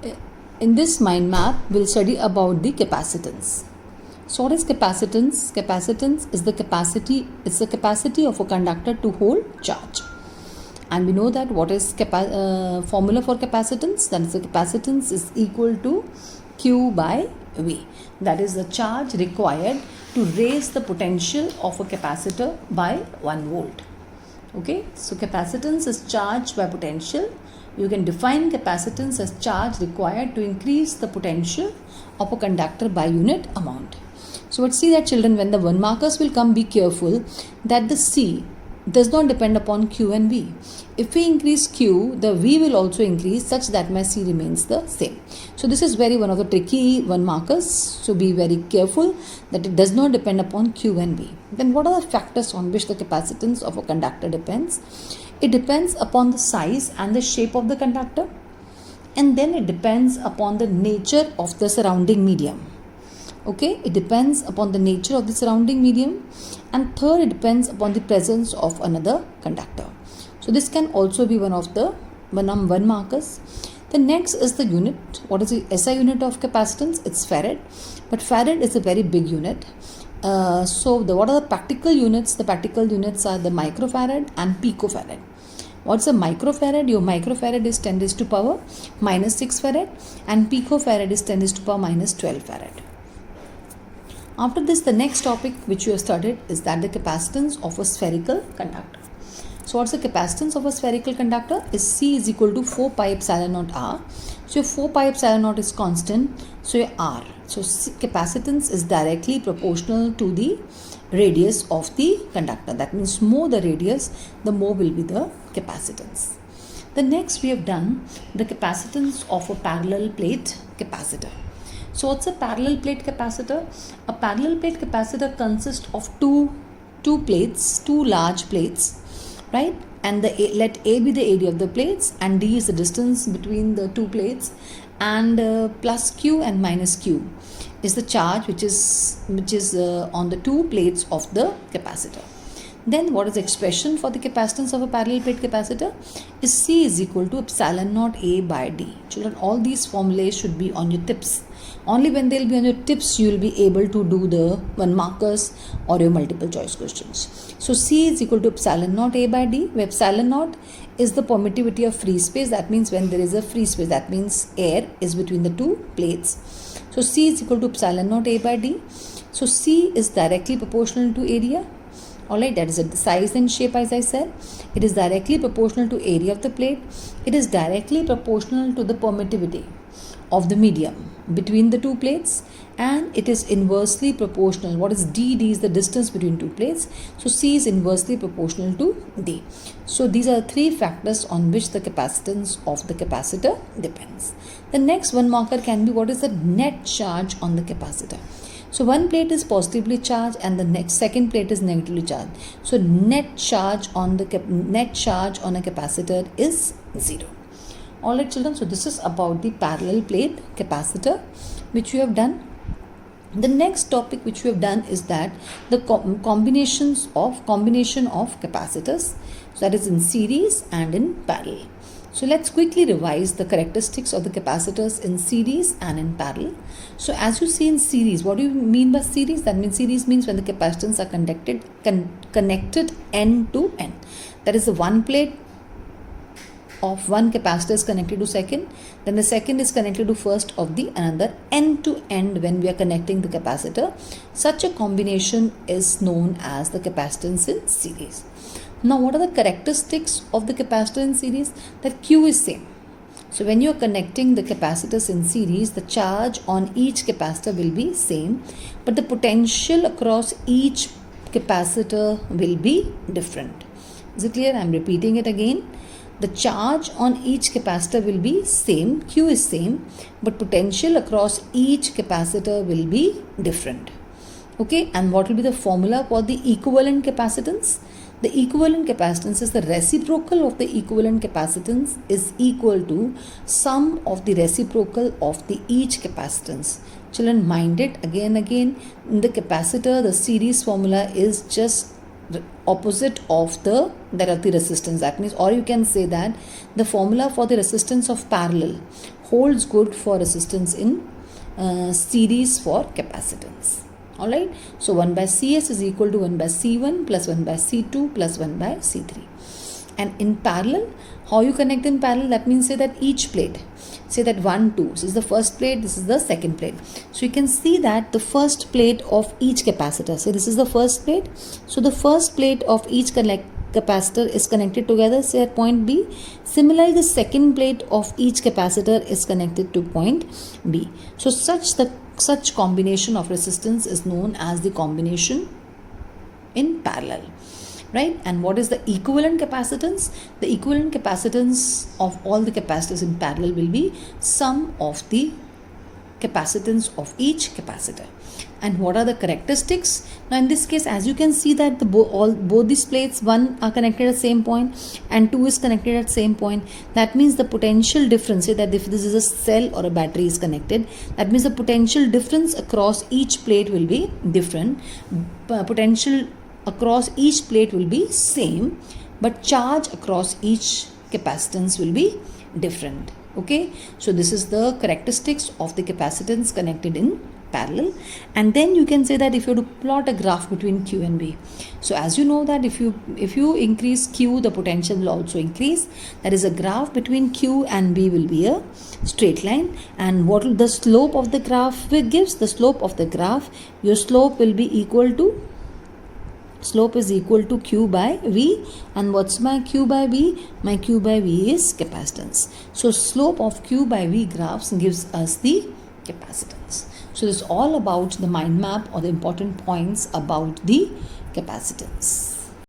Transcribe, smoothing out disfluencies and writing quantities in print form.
In this mind map, we'll study about the capacitance. So what is capacitance? Capacitance is the capacity of a conductor to hold charge. And we know that what is formula for capacitance? That is, the capacitance is equal to Q by V. That is the charge required to raise the potential of a capacitor by 1 volt. Okay, so capacitance is charge by potential. You can define capacitance as charge required to increase the potential of a conductor by unit amount. So let's see that, children, when the 1 markers will come, be careful that the C does not depend upon Q and V. If we increase Q, the V will also increase such that my C remains the same. So this is one of the tricky 1 markers. So be very careful that it does not depend upon Q and V. Then what are the factors on which the capacitance of a conductor depends? It depends upon the size and the shape of the conductor, and then it depends upon the nature of the surrounding medium. Okay, it depends upon the nature of the surrounding medium, and third, it depends upon the presence of another conductor. So this can also be one of the 1 markers. The next is the unit. What is the SI unit of capacitance? It's farad, but farad is a very big unit. What are the practical units? The practical units are the microfarad and picofarad. What's a microfarad? Your microfarad is 10 raised to power minus 6 farad, and picofarad is 10 raised to power minus 12 farad. After this, the next topic which you have studied is that the capacitance of a spherical conductor. So what's the capacitance of a spherical conductor? Is C is equal to 4 pi epsilon naught R. So your 4 pi epsilon naught is constant. So your R. So capacitance is directly proportional to the radius of the conductor. That means more the radius, the more will be the capacitance. The next we have done the capacitance of a parallel plate capacitor. So what's a parallel plate capacitor? A parallel plate capacitor consists of two large plates, right? And let A be the area of the plates, and D is the distance between the 2 plates, and plus Q and minus Q is the charge which is on the 2 plates of the capacitor. Then what is the expression for the capacitance of a parallel plate capacitor? Is C is equal to epsilon naught A by D. Children, all these formulas should be on your tips. Only when they will be on your tips, you will be able to do the 1 markers or your multiple choice questions. So C is equal to epsilon naught A by D, where epsilon naught is the permittivity of free space. That means when there is a free space, that means air is between the 2 plates. So C is equal to epsilon naught A by D. So C is directly proportional to area. Alright, that is the size and shape, as I said. It is directly proportional to area of the plate. It is directly proportional to the permittivity of the medium between the 2 plates, and it is inversely proportional. What is D? D is the distance between 2 plates. So C is inversely proportional to D. So these are 3 factors on which the capacitance of the capacitor depends. The next 1 marker can be what is the net charge on the capacitor. So one plate is positively charged and the second plate is negatively charged. So net charge on a capacitor is 0. Alright, children, so this is about the parallel plate capacitor which we have done. The next topic which we have done is that the combination of capacitors, so that is in series and in parallel. So let's quickly revise the characteristics of the capacitors in series and in parallel. So as you see in series, what do you mean by series? That means series means when the capacitors are connected end to end. That is, the one plate of one capacitor is connected to second, then the second is connected to first of the another, end to end when we are connecting the capacitor. Such a combination is known as the capacitance in series. Now what are the characteristics of the capacitor in series? That Q is same. So when you are connecting the capacitors in series, the charge on each capacitor will be same, but the potential across each capacitor will be different. Is it clear? I am repeating it again. The charge on each capacitor will be same, Q is same, but potential across each capacitor will be different. Okay, and what will be the formula for the equivalent capacitance? The equivalent capacitance is the reciprocal of the equivalent capacitance is equal to sum of the reciprocal of the each capacitance. Children, mind it again. In the capacitor, the series formula is just opposite of that of the resistance. That means, or you can say that the formula for the resistance of parallel holds good for resistance in series for capacitance. Alright, so 1 by Cs is equal to 1 by C1 plus 1 by C2 plus 1 by C3. And in parallel, how you connect in parallel? That means say that each plate, say that 1, 2, this is the first plate, this is the second plate. So you can see that the first plate of each capacitor, say this is the first plate, so the first plate of each capacitor is connected together, say at point B. Similarly, the second plate of each capacitor is connected to point B. So such combination of resistance is known as the combination in parallel, right? And what is the equivalent capacitance? The equivalent capacitance of all the capacitors in parallel will be sum of the capacitance of each capacitor. And what are the characteristics? Now in this case, as you can see that both these plates, one are connected at same point and two is connected at same point. That means the potential difference, say that if this is a cell or a battery is connected, that means the potential difference across each plate will be different. Potential across each plate will be same, but charge across each capacitance will be different. Okay, so this is the characteristics of the capacitance connected in parallel. And then you can say that if you have to plot a graph between Q and B, so as you know that if you increase Q, the potential will also increase. That is, a graph between Q and B will be a straight line. And what will the slope of the graph gives? The slope of the graph, your slope will be equal to, slope is equal to Q by V. And what's my Q by V? My Q by V is capacitance. So slope of Q by V graphs gives us the capacitance. So this is all about the mind map or the important points about the capacitance.